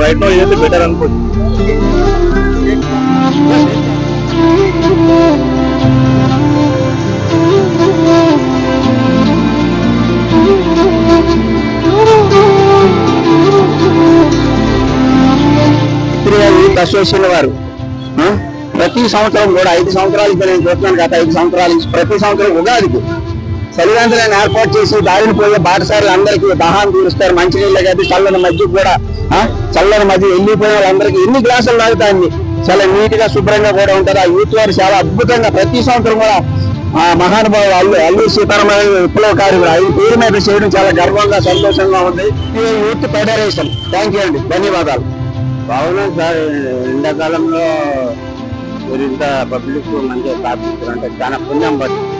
Right no youth better అనుకోవచ్చు. Youth association వారు ప్రతి సంవత్సరం కూడా 5 సంవత్సరాలు నేను చూస్తున్నాను. గత 5 సంవత్సరాల నుంచి ప్రతి సంవత్సరం ఉగాదికి చలివేంద్రాన్ని ఏర్పాటు చేసి దారిని పోయే బాటసారులు అందరికీ దాహాన్ని తీరుస్తారు. మంచినీళ్ళ కానీ చల్లని మధ్య కూడా చల్లని మధ్య వెళ్ళిపోయే వాళ్ళందరికీ ఎన్ని గ్లాసులు తాగుతాయని చాలా నీట్ గా శుభ్రంగా కూడా ఉంటుంది. ఆ యూత్ వారు చాలా అద్భుతంగా ప్రతి సంవత్సరం కూడా మహానుభావులు అల్లూరి సీతారామయ్య విప్లవకారులు ఆయన పేరు మీద చేయడం చాలా గర్వంగా సంతోషంగా ఉంది. యూత్ ఫెడరేషన్ థ్యాంక్ యూ అండి, ధన్యవాదాలు. బాగున్నాను సార్. ఎండాకాలంలో ఇంత పబ్లిక్ మంచిగా స్థాపించారంటే చాలా పుణ్యం పడుతుంది.